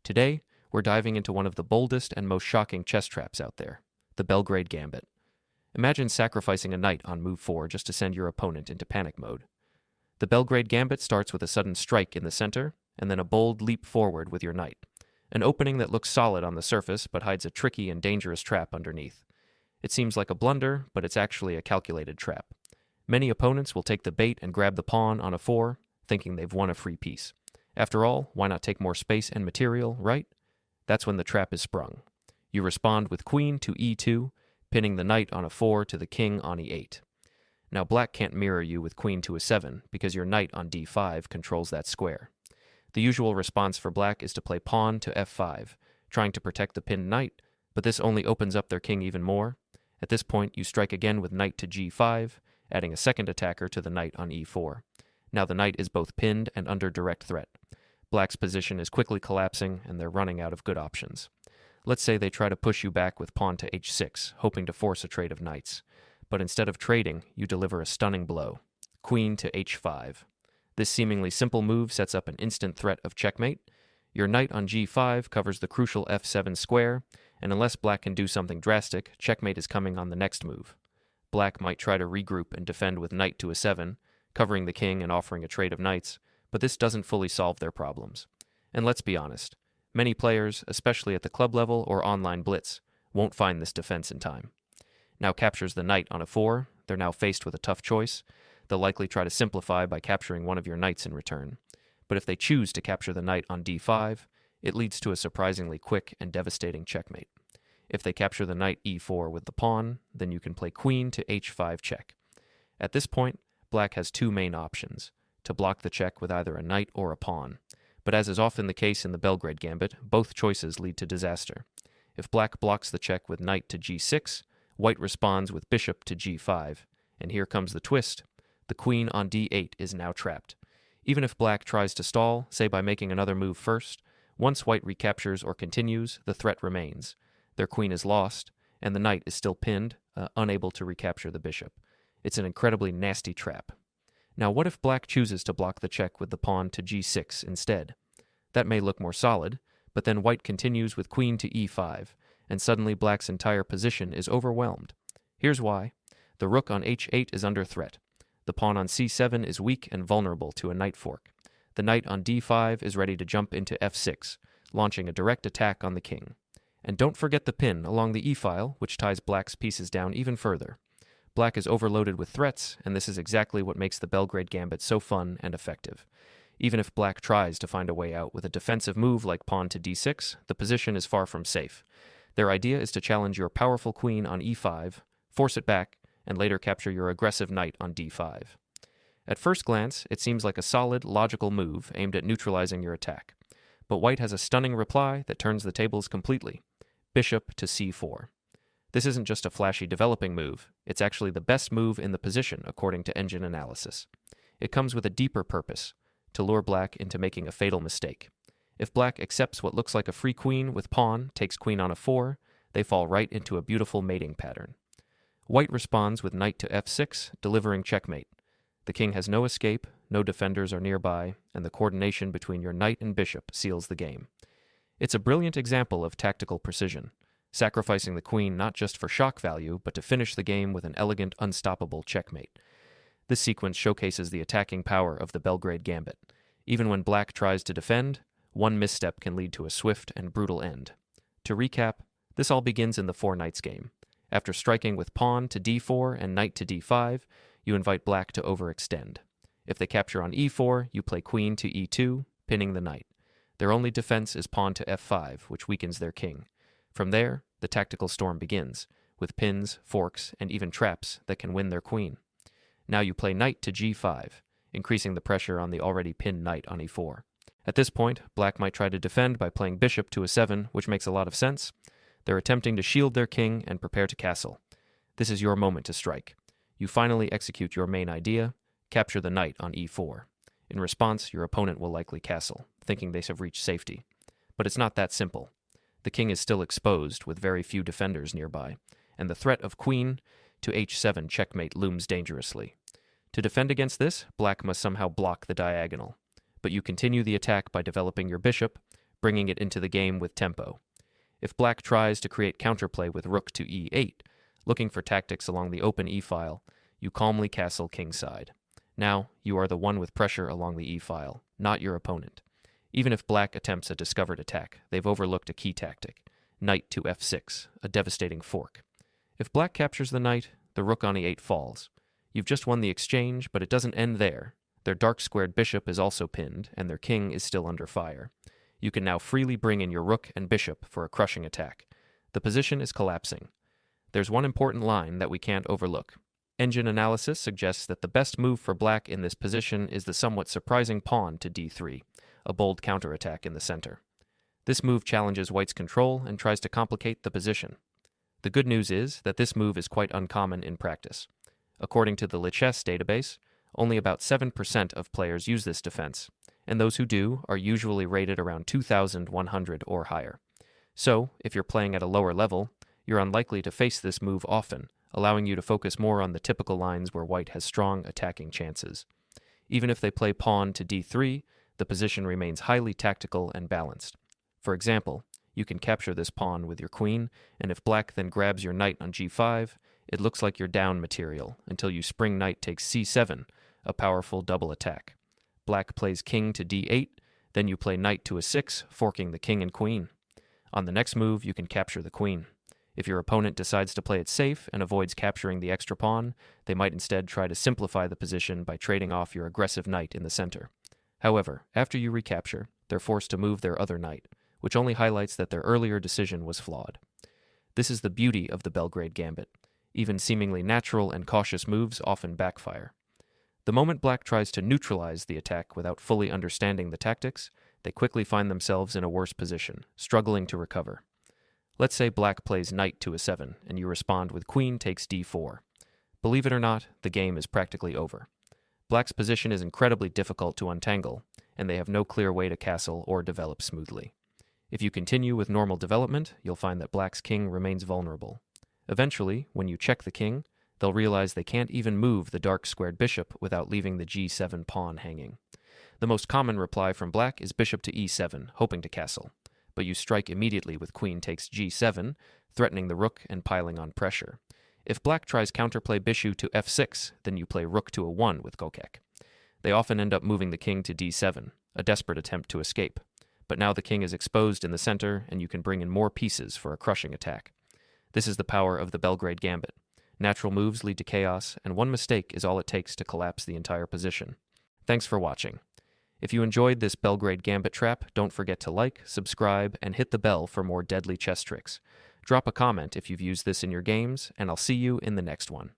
Today, we're diving into one of the boldest and most shocking chess traps out there, the Belgrade Gambit. Imagine sacrificing a knight on move 4 just to send your opponent into panic mode. The Belgrade Gambit starts with a sudden strike in the center, and then a bold leap forward with your knight, an opening that looks solid on the surface but hides a tricky and dangerous trap underneath. It seems like a blunder, but it's actually a calculated trap. Many opponents will take the bait and grab the pawn on a 4, thinking they've won a free piece. After all, why not take more space and material, right? That's when the trap is sprung. You respond with queen to e2, pinning the knight on a 4 to the king on e8. Now black can't mirror you with queen to a 7 because your knight on d5 controls that square. The usual response for black is to play pawn to f5, trying to protect the pinned knight, but this only opens up their king even more. At this point, you strike again with knight to g5, adding a second attacker to the knight on e4. Now the knight is both pinned and under direct threat. Black's position is quickly collapsing, and they're running out of good options. Let's say they try to push you back with pawn to h6, hoping to force a trade of knights. But instead of trading, you deliver a stunning blow. Queen to h5. This seemingly simple move sets up an instant threat of checkmate. Your knight on g5 covers the crucial f7 square, and unless black can do something drastic, checkmate is coming on the next move. Black might try to regroup and defend with knight to a 7, covering the king and offering a trade of knights, but this doesn't fully solve their problems. And let's be honest, many players, especially at the club level or online blitz, won't find this defense in time. Now captures the knight on a 4, they're now faced with a tough choice. They'll likely try to simplify by capturing one of your knights in return. But if they choose to capture the knight on d5, it leads to a surprisingly quick and devastating checkmate. If they capture the knight e4 with the pawn, then you can play queen to h5 check. At this point, black has two main options, to block the check with either a knight or a pawn. But as is often the case in the Belgrade Gambit, both choices lead to disaster. If black blocks the check with knight to g6, white responds with bishop to g5. And here comes the twist. The queen on d8 is now trapped. Even if black tries to stall, say by making another move first, once white recaptures or continues, the threat remains. Their queen is lost, and the knight is still pinned, unable to recapture the bishop. It's an incredibly nasty trap. Now what if black chooses to block the check with the pawn to g6 instead? That may look more solid, but then white continues with queen to e5, and suddenly black's entire position is overwhelmed. Here's why. The rook on h8 is under threat. The pawn on c7 is weak and vulnerable to a knight fork. The knight on d5 is ready to jump into f6, launching a direct attack on the king. And don't forget the pin along the e-file, which ties black's pieces down even further. Black is overloaded with threats, and this is exactly what makes the Belgrade Gambit so fun and effective. Even if black tries to find a way out with a defensive move like pawn to d6, the position is far from safe. Their idea is to challenge your powerful queen on e5, force it back, and later capture your aggressive knight on d5. At first glance, it seems like a solid, logical move aimed at neutralizing your attack. But white has a stunning reply that turns the tables completely. Bishop to c4. This isn't just a flashy developing move, it's actually the best move in the position according to engine analysis. It comes with a deeper purpose, to lure black into making a fatal mistake. If black accepts what looks like a free queen with pawn, takes queen on a 4, they fall right into a beautiful mating pattern. White responds with knight to f6, delivering checkmate. The king has no escape, no defenders are nearby, and the coordination between your knight and bishop seals the game. It's a brilliant example of tactical precision, sacrificing the queen not just for shock value, but to finish the game with an elegant, unstoppable checkmate. This sequence showcases the attacking power of the Belgrade Gambit. Even when black tries to defend, one misstep can lead to a swift and brutal end. To recap, this all begins in the 4 knights game. After striking with pawn to d4 and knight to d5, you invite black to overextend. If they capture on e4, you play queen to e2, pinning the knight. Their only defense is pawn to f5, which weakens their king. From there, the tactical storm begins, with pins, forks, and even traps that can win their queen. Now you play knight to g5, increasing the pressure on the already pinned knight on e4. At this point, black might try to defend by playing bishop to a 7, which makes a lot of sense. They're attempting to shield their king and prepare to castle. This is your moment to strike. You finally execute your main idea, capture the knight on e4. In response, your opponent will likely castle, thinking they have reached safety. But it's not that simple. The king is still exposed, with very few defenders nearby, and the threat of queen to h7 checkmate looms dangerously. To defend against this, black must somehow block the diagonal. But you continue the attack by developing your bishop, bringing it into the game with tempo. If black tries to create counterplay with rook to e8, looking for tactics along the open e-file, you calmly castle kingside. Now, you are the one with pressure along the e-file, not your opponent. Even if black attempts a discovered attack, they've overlooked a key tactic, knight to f6, a devastating fork. If black captures the knight, the rook on e8 falls. You've just won the exchange, but it doesn't end there. Their dark-squared bishop is also pinned, and their king is still under fire. You can now freely bring in your rook and bishop for a crushing attack. The position is collapsing. There's one important line that we can't overlook. Engine analysis suggests that the best move for black in this position is the somewhat surprising pawn to d3, a bold counterattack in the center. This move challenges white's control and tries to complicate the position. The good news is that this move is quite uncommon in practice. According to the Lichess database, only about 7% of players use this defense, and those who do are usually rated around 2,100 or higher. So, if you're playing at a lower level, you're unlikely to face this move often, allowing you to focus more on the typical lines where white has strong attacking chances. Even if they play pawn to d3, the position remains highly tactical and balanced. For example, you can capture this pawn with your queen, and if black then grabs your knight on g5, it looks like you're down material until you spring knight takes c7, a powerful double attack. Black plays king to d8, then you play knight to a6, forking the king and queen. On the next move, you can capture the queen. If your opponent decides to play it safe and avoids capturing the extra pawn, they might instead try to simplify the position by trading off your aggressive knight in the center. However, after you recapture, they're forced to move their other knight, which only highlights that their earlier decision was flawed. This is the beauty of the Belgrade Gambit. Even seemingly natural and cautious moves often backfire. The moment black tries to neutralize the attack without fully understanding the tactics, they quickly find themselves in a worse position, struggling to recover. Let's say black plays knight to a7, and you respond with queen takes d4. Believe it or not, the game is practically over. Black's position is incredibly difficult to untangle, and they have no clear way to castle or develop smoothly. If you continue with normal development, you'll find that black's king remains vulnerable. Eventually, when you check the king, they'll realize they can't even move the dark-squared bishop without leaving the g7 pawn hanging. The most common reply from black is bishop to e7, hoping to castle, but you strike immediately with queen takes g7, threatening the rook and piling on pressure. If black tries counterplay bishop to f6, then you play rook to a1 with gokek. They often end up moving the king to d7, a desperate attempt to escape. But now the king is exposed in the center, and you can bring in more pieces for a crushing attack. This is the power of the Belgrade Gambit. Natural moves lead to chaos, and one mistake is all it takes to collapse the entire position. Thanks for watching. If you enjoyed this Belgrade Gambit trap, don't forget to like, subscribe, and hit the bell for more deadly chess tricks. Drop a comment if you've used this in your games, and I'll see you in the next one.